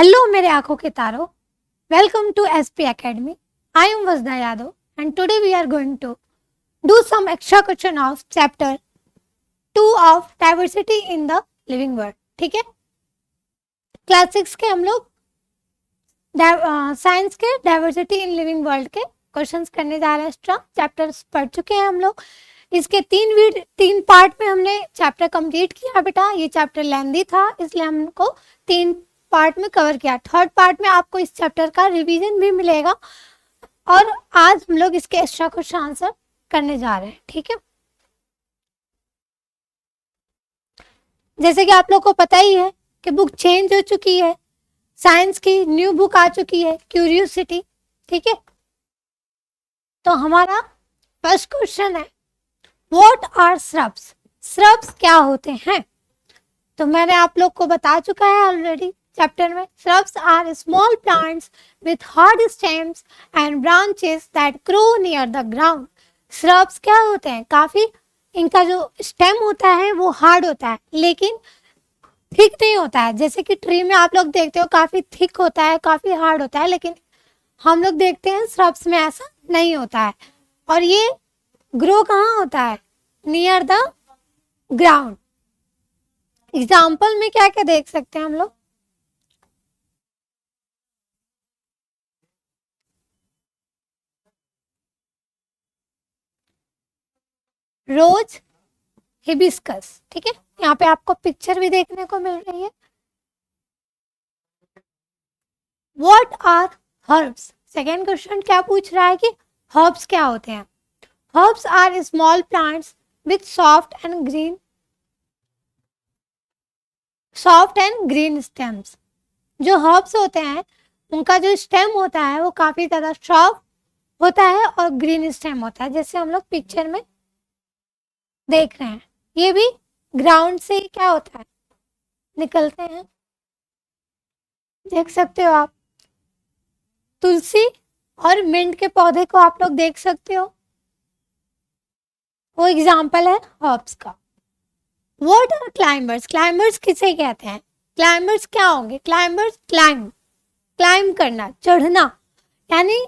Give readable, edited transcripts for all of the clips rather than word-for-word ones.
Hello मेरे आंखों के तारों, welcome to SP academy. I am Vasda Yadav and today we are going to do some extra question of chapter 2 of diversity in the living world. ठीक है, class 6 के हम लोग साइंस के डाइवर्सिटी इन लिविंग वर्ल्ड के क्वेश्चंस करने जा रहे हैं। एक्स्ट्रा चैप्टर्स पढ़ चुके हैं हम लोग। इसके तीन पार्ट में हमने चैप्टर कंप्लीट किया बेटा। ये चैप्टर लेंथी था इसलिए हमको 3 पार्ट में कवर किया। थर्ड पार्ट में आपको इस चैप्टर का रिवीजन भी मिलेगा और आज हम लोग इसके एक्स्ट्रा क्वेश्चन आंसर करने जा रहे हैं। ठीक है, जैसे कि आप लोग को पता ही है कि बुक चेंज हो चुकी है, साइंस की न्यू बुक आ चुकी है क्यूरियोसिटी। ठीक है, तो हमारा फर्स्ट क्वेश्चन है व्हाट आर श्रब्स। श्रब्स क्या होते हैं? तो मैंने आप लोग को बता चुका है ऑलरेडी चैप्टर में। Shrubs are small plants with hard stems and branches that grow near the ground. Shrubs क्या होते हैं? काफी इनका जो स्टेम होता है वो हार्ड होता है लेकिन थिक नहीं होता है। जैसे कि ट्री में आप लोग देखते हो काफी थिक होता है, काफी हार्ड होता है, लेकिन हम लोग देखते हैं श्रब्स में ऐसा नहीं होता है। और ये ग्रो कहाँ होता है? Near the ground. एग्जाम्पल में क्या क्या देख सकते हैं हम लोग? रोज, हिबिस्कस। ठीक है, यहाँ पे आपको पिक्चर भी देखने को मिल रही है। What are herbs? Second question क्या पूछ रहा है कि हर्ब्स क्या होते हैं? Herbs are small plants with soft and green stems. जो हर्ब्स होते हैं उनका जो स्टेम होता है वो काफी ज्यादा सॉफ्ट होता है और ग्रीन स्टेम होता है, जैसे हम लोग पिक्चर में देख रहे हैं। ये भी ग्राउंड से ही क्या होता है, निकलते हैं। देख सकते हो आप तुलसी और मिंट के पौधे को आप लोग देख सकते हो, वो एग्जाम्पल है हर्ब्स का। What are climbers? क्लाइंबर्स किसे कहते हैं? क्लाइंबर्स क्या होंगे? क्लाइंबर्स क्लाइंब करना, चढ़ना, यानी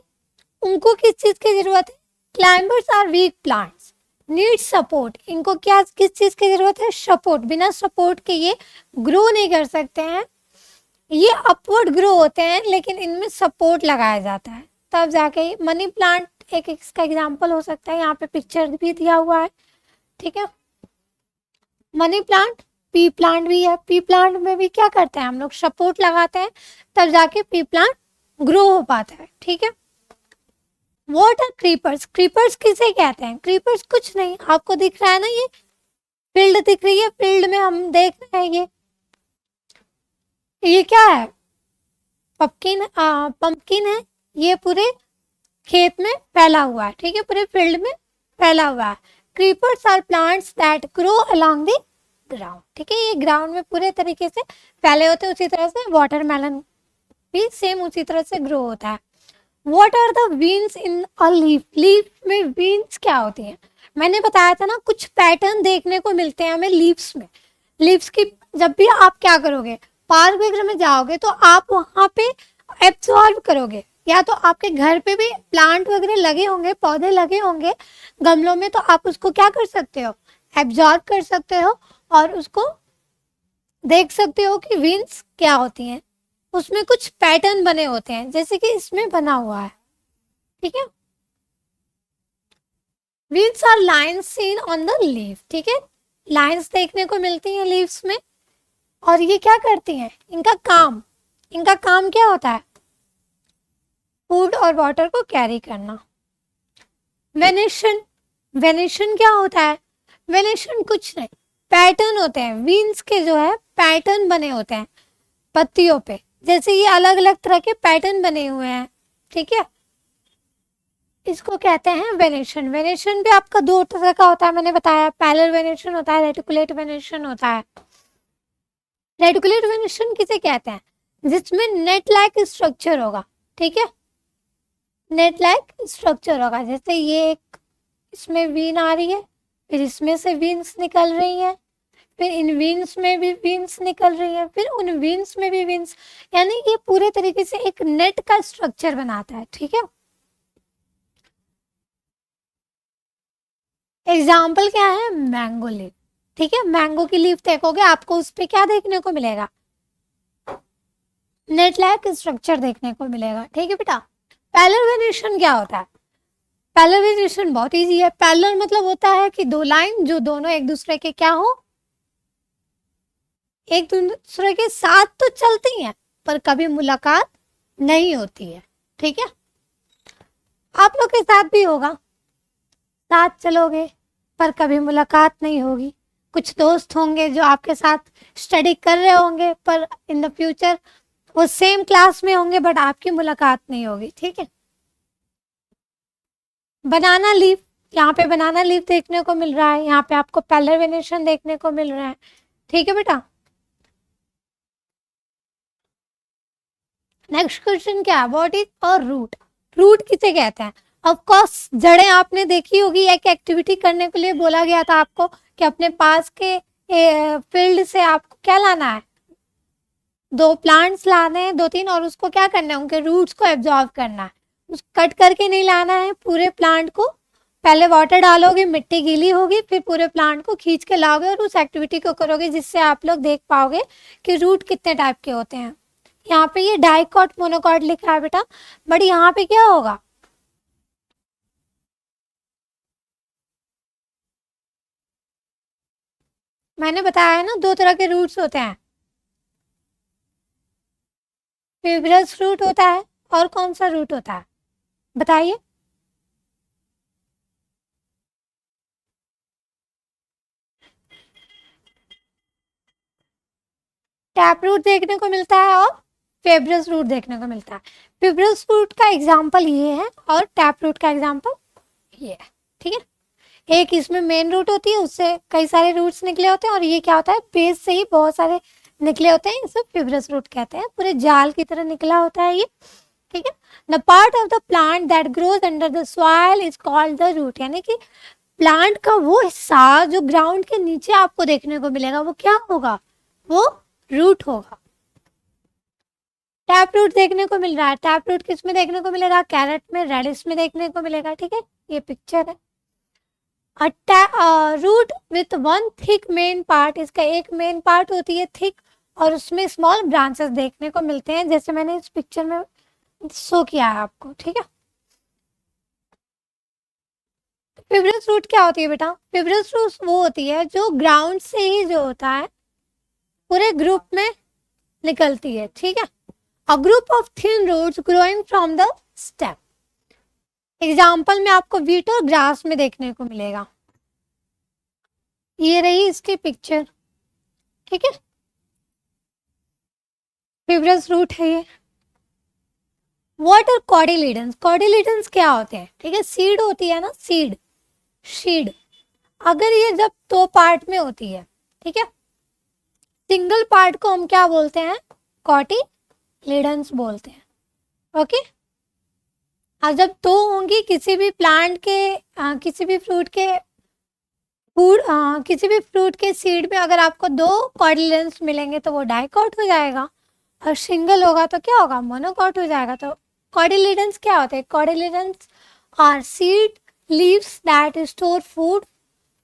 उनको किस चीज की जरूरत है? Climbers are weak plants need support. इनको क्या किस चीज की जरूरत है? सपोर्ट। बिना सपोर्ट के ये ग्रो नहीं कर सकते हैं। ये अपवर्ड ग्रो होते हैं लेकिन इनमें सपोर्ट लगाया जाता है तब जाके। मनी प्लांट एक इसका एग्जाम्पल हो सकता है, यहाँ पे पिक्चर भी दिया हुआ है। ठीक है, मनी प्लांट, पी प्लांट भी है। पी प्लांट में भी क्या करते हैं हम लोग? सपोर्ट लगाते हैं तब जाके पी प्लांट ग्रो हो पाता है। ठीक है, व्हाट आर क्रीपर्स? क्रीपर्स किसे कहते हैं? क्रीपर्स कुछ नहीं, आपको दिख रहा है ना, ये फील्ड दिख रही है, फील्ड में हम देख रहे हैं ये क्या है? पंपकिन है। ये पूरे खेत में फैला हुआ है। ठीक है, पूरे फील्ड में फैला हुआ है। Creepers are plants that grow along the ground. ठीक है, ये ग्राउंड में पूरे तरीके से फैले होते हैं। उसी तरह से वाटरमेलन भी सेम उसी तरह से ग्रो होता है। What are the veins in a leaf? Leaf में वीन्स क्या होती हैं? मैंने बताया था ना, कुछ पैटर्न देखने को मिलते हैं हमें लीव्स में। लीव्स की जब भी आप क्या करोगे, पार्क वगैरह में जाओगे तो आप वहां पे एब्जॉर्ब करोगे, या तो आपके घर पे भी प्लांट वगैरह लगे होंगे, पौधे लगे होंगे गमलों में, तो आप उसको क्या कर सकते हो? एब्जॉर्ब कर सकते हो और उसको देख सकते हो कि वीन्स क्या होती हैं। उसमें कुछ पैटर्न बने होते हैं जैसे कि इसमें बना हुआ है। ठीक है, veins are lines seen on the leaf. ठीक है, लाइन्स देखने को मिलती हैं लीव्स में। और ये क्या करती हैं? इनका काम क्या होता है? फूड और वाटर को कैरी करना। वेनेशन क्या होता है? वेनेशन कुछ नहीं, पैटर्न होते हैं। वीन्स के जो है पैटर्न बने होते हैं पत्तियों पे, जैसे ये अलग अलग तरह के पैटर्न बने हुए हैं। ठीक है, इसको कहते हैं वेनेशन। वेनेशन भी आपका 2 तरह का होता है, मैंने बताया। पैरेलल वेनेशन होता है, रेटिकुलेट वेनेशन होता है। रेटिकुलेट वेनेशन किसे कहते हैं? जिसमें नेट लाइक स्ट्रक्चर होगा। ठीक है, नेट लाइक स्ट्रक्चर होगा, जैसे ये एक इसमें वीन आ रही है, फिर इसमें से वीन्स निकल रही है, फिर इन विंग्स में भी विंग्स निकल रही है, फिर उन विंग्स में भी विंग्स, यानी ये पूरे तरीके से एक नेट का स्ट्रक्चर बनाता है। ठीक है, एग्जाम्पल क्या है, मैंगो लीफ। ठीक है, मैंगो की लीफ देखोगे आपको उस पे क्या देखने को मिलेगा, नेट लाइक स्ट्रक्चर देखने को मिलेगा। ठीक है बेटा, पैरेलल वेरिएशन क्या होता है, पैरेलल वेरिएशन बहुत इजी है। पैरेलल मतलब होता है कि दो लाइन जो दोनों एक दूसरे के क्या हो, एक दूसरे के साथ तो चलती हैं पर कभी मुलाकात नहीं होती है। ठीक है, आप लोग के साथ भी होगा, साथ चलोगे पर कभी मुलाकात नहीं होगी। कुछ दोस्त होंगे जो आपके साथ स्टडी कर रहे होंगे पर इन द फ्यूचर वो सेम क्लास में होंगे बट आपकी मुलाकात नहीं होगी। ठीक है, बनाना लीफ, यहाँ पे बनाना लीफ देखने को मिल रहा है, यहाँ पे आपको पैरेलल वेरिएशन देखने को मिल रहा है। ठीक है बेटा, नेक्स्ट क्वेश्चन क्या है, what is a root, root किसे कहते हैं। ऑफ कोर्स जड़ें आपने देखी होगी, एक एक्टिविटी करने के लिए बोला गया था आपको कि अपने पास के फील्ड से आपको क्या लाना है, दो प्लांट्स लाने हैं, दो तीन, और उसको क्या करना है, उनके रूट्स को एब्जॉर्व करना है। कट करके नहीं लाना है पूरे प्लांट को, पहले वाटर डालोगे, मिट्टी गीली होगी, फिर पूरे प्लांट को खींच के लाओगे और उस एक्टिविटी को करोगे जिससे आप लोग देख पाओगे कि रूट कितने टाइप के होते हैं। यहाँ पे ये डाइकॉट मोनोकॉट लिखा है बेटा, बट यहाँ पे क्या होगा, मैंने बताया है ना दो तरह के रूट्स होते हैं, फिब्रस रूट होता है और कौन सा रूट होता है बताइए। टैप रूट देखने को मिलता है और फिब्रस रूट देखने को मिलता है। फिब्रस रूट का एग्जांपल ये है और टैप रूट का एग्जांपल ये है। ठीक है, एक इसमें मेन रूट होती है, उससे कई सारे रूट्स निकले होते हैं, और ये क्या होता है, बेस से ही बहुत सारे निकले होते हैं, इसे फिब्रस रूट कहते हैं, पूरे जाल की तरह निकला होता है ये। ठीक है, the part of the plant that grows under the soil is called the root, यानी कि प्लांट का वो हिस्सा जो ग्राउंड के नीचे आपको देखने को मिलेगा वो क्या होगा, वो रूट होगा। टैप रूट देखने को मिल रहा है, टैप रूट किस में देखने को मिलेगा, कैरेट में, रेडिश में देखने को मिलेगा। ठीक है, ये पिक्चर है। Root with one thick main part, इसका एक मेन पार्ट होती है थिक और उसमें स्मॉल ब्रांचेस देखने को मिलते हैं, जैसे मैंने इस पिक्चर में शो किया है आपको। ठीक है, फिब्रस रूट क्या होती है बेटा, फिब्रस रूट वो होती है जो ग्राउंड से ही जो होता है पूरे ग्रुप में निकलती है। ठीक है, a group of thin roots growing from the stem, example में आपको वीट और ग्रास में देखने को मिलेगा। ये रही इसकी पिक्चर। ठीक है, फिब्रस रूट है ये। व्हाट आर कॉर्डिलेडन्स, कॉर्डिलेडन्स क्या होते हैं, ठीक है, सीड होती है ना, सीड, शीड, अगर ये जब दो पार्ट में होती है, ठीक है, सिंगल पार्ट को हम क्या बोलते हैं, कॉटिलेडन्स बोलते हैं। ओके, और जब दो होंगी किसी भी प्लांट के किसी भी फ्रूट के किसी भी फ्रूट के सीड में अगर आपको दो कॉर्डिलेडन्स मिलेंगे तो वो डाइकॉट हो जाएगा, और सिंगल होगा तो क्या होगा, मोनोकॉट हो जाएगा। तो कॉर्डिलेडन्स क्या होते हैं, cotyledons are seed leaves that store food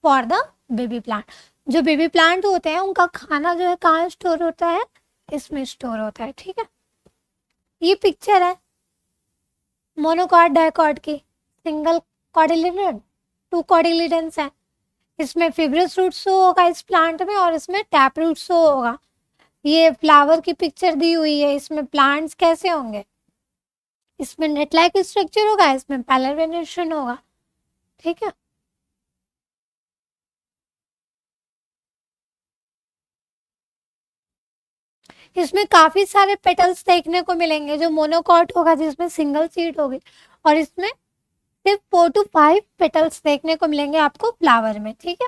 for the baby plant, जो बेबी प्लांट होते हैं उनका खाना जो है कहाँ स्टोर होता है, इसमें स्टोर होता है। ठीक है, ये पिक्चर है मोनोकॉट डाइकॉट की, सिंगल कॉर्डिलेडन, टू कॉर्डिलेडन्स है, इसमें फिब्रस रूट शो होगा इस प्लांट में और इसमें टैप रूट शो होगा। ये फ्लावर की पिक्चर दी हुई है, इसमें प्लांट्स कैसे होंगे, इसमें नेट लाइक स्ट्रक्चर होगा, इसमें पैरेलल वेरिएशन होगा। ठीक है, इसमें काफी सारे पेटल्स देखने को मिलेंगे, जो मोनोकॉट होगा जिसमें सिंगल सीड होगी, और इसमें सिर्फ 4 to 5 पेटल्स देखने को मिलेंगे आपको फ्लावर में। ठीक है,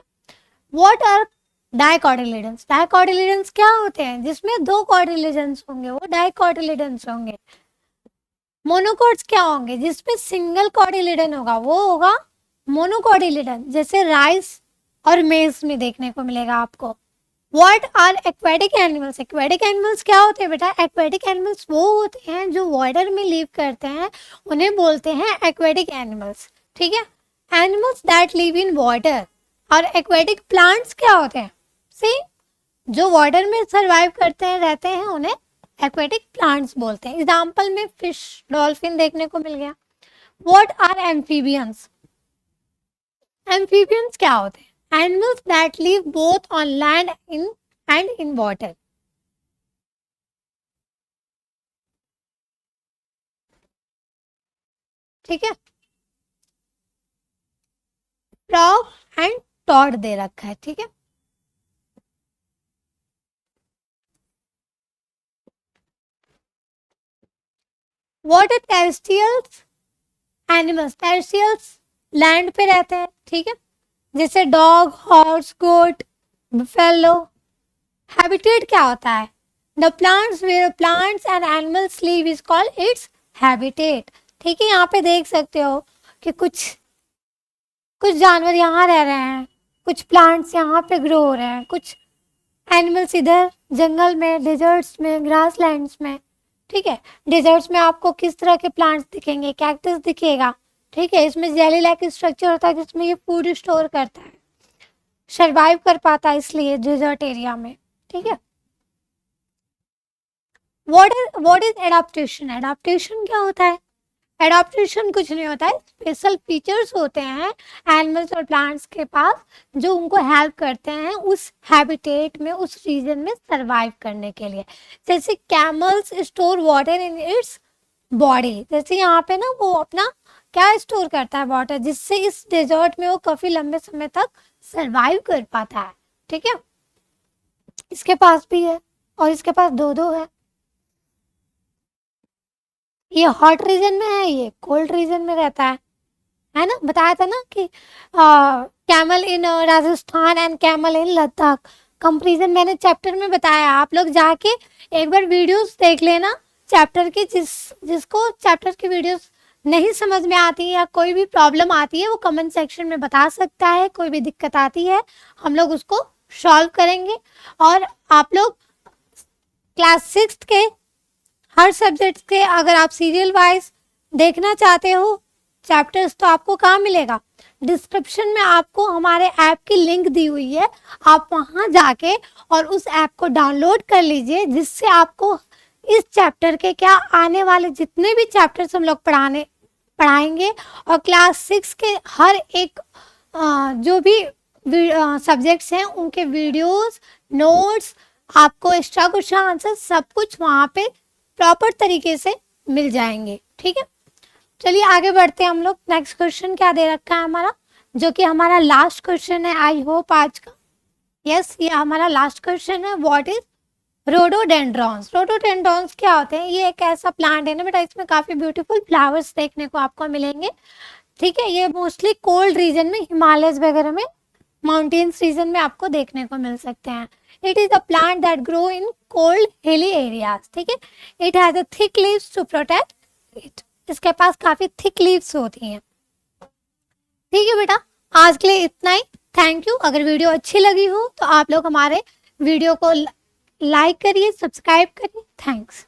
व्हाट आर डाइकॉटिलेडन्स, डाइकॉटिलेडन्स क्या होते हैं, जिसमें दो कॉटिलेडन्स होंगे वो डाइकॉटिलेडन्स होंगे। मोनोकॉट्स क्या होंगे, जिसमें सिंगल कॉटिलेडन होगा वो होगा मोनोकॉटिलेडन, जैसे राइस और मेज में देखने को मिलेगा आपको। What are aquatic animals? Aquatic animals क्या होते हैं बेटा? एक्वेटिक एनिमल्स वो होते हैं जो वाटर में लिव करते हैं, उन्हें बोलते हैं एक्वेटिक एनिमल्स। ठीक है, animals that live in water. और एक्वेटिक प्लांट्स क्या होते हैं? सी, जो वाटर में सरवाइव करते हैं, रहते हैं, उन्हें एक्वेटिक प्लांट्स बोलते हैं। एग्जाम्पल में फिश, डॉल्फिन देखने को मिल गया। What are amphibians? एम्फीबियंस क्या होते हैं? Animals that live both on land and in water. ठीक है, फ्रॉग एंड टॉड दे रखा है। ठीक है, what are terrestrials animals? Terrestrials land पे रहते हैं। ठीक है, जैसे dog, horse, goat, buffalo. Habitat क्या होता है? The plants where plants and animals live is called its habitat. ठीक है, यहाँ पे देख सकते हो कि कुछ जानवर यहाँ रह रहे हैं, कुछ प्लांट्स यहाँ पे ग्रो हो रहे हैं, कुछ एनिमल्स इधर जंगल में, डिजर्ट्स में, ग्रासलैंड्स में। ठीक है, डिजर्ट्स में आपको किस तरह के प्लांट्स दिखेंगे? कैक्टस दिखेगा। ठीक है, इसमें जेली लाइक स्ट्रक्चर होता है जिसमें ये फूड स्टोर करता है, सर्वाइव कर पाता है इसलिए डिजर्ट एरिया में। ठीक है, व्हाट इज एडाप्टेशन? एडाप्टेशन क्या होता है? एडाप्टेशन कुछ नहीं होता है, स्पेशल फीचर्स होते हैं एनिमल्स और प्लांट्स के पास जो उनको हेल्प करते हैं उस हैबिटेट में, उस रीजन में सरवाइव करने के लिए। जैसे camels store water in its body. जैसे यहाँ पे ना वो अपना क्या स्टोर करता है? वाटर, जिससे इस डेजर्ट में वो काफी लंबे समय तक सरवाइव कर पाता है। ठीक है, इसके पास भी है और इसके पास दो है। ये हॉट रीजन में है, ये कोल्ड रीजन में रहता है ना? बताया था ना कि camel in Rajasthan and camel in Ladakh. Comparison मैंने चैप्टर में बताया, आप लोग जाके एक बार वीडियोस देख लेना चैप्टर की। जिसको चैप्टर की वीडियोस नहीं समझ में आती है या कोई भी प्रॉब्लम आती है वो कमेंट सेक्शन में बता सकता है। कोई भी दिक्कत आती है हम लोग उसको सॉल्व करेंगे। और आप लोग क्लास 6 के हर सब्जेक्ट के अगर आप सीरियल वाइज देखना चाहते हो चैप्टर्स, तो आपको कहाँ मिलेगा? डिस्क्रिप्शन में आपको हमारे ऐप की लिंक दी हुई है, आप वहां जाके और उस ऐप को डाउनलोड कर लीजिए, जिससे आपको इस चैप्टर के क्या आने वाले जितने भी चैप्टर्स हम लोग पढ़ाएंगे और क्लास 6 के हर एक जो भी सब्जेक्ट्स हैं उनके वीडियोस, नोट्स, आपको एक्स्ट्रा क्वेश्चन आंसर सब कुछ वहाँ पे प्रॉपर तरीके से मिल जाएंगे। ठीक है, चलिए आगे बढ़ते हैं हम लोग। नेक्स्ट क्वेश्चन क्या दे रखा है हमारा, जो कि हमारा लास्ट क्वेश्चन है आई होप आज का। यस, ये हमारा लास्ट क्वेश्चन है। What is rhododendrons? रोडोडेंड्रॉन्स क्या होते हैं? ये एक ऐसा प्लांट है ना बेटा, इसमें काफी ब्यूटीफुल फ्लावर्स देखने को आपको मिलेंगे। ठीक है, ये मोस्टली कोल्ड रीजन में, हिमालयस वगैरह में, माउंटेन्स रीजन में आपको देखने को मिल सकते हैं। It is a plant that grow in cold hilly areas. ठीक है, it has a thick leaves to protect it. इसके पास काफी थिक लीव्स होती हैं। ठीक है बेटा, आज के लिए इतना ही। Thank you. अगर वीडियो अच्छी लगी हो तो आप लोग हमारे वीडियो को लाइक करिए, सब्सक्राइब करिए। थैंक्स।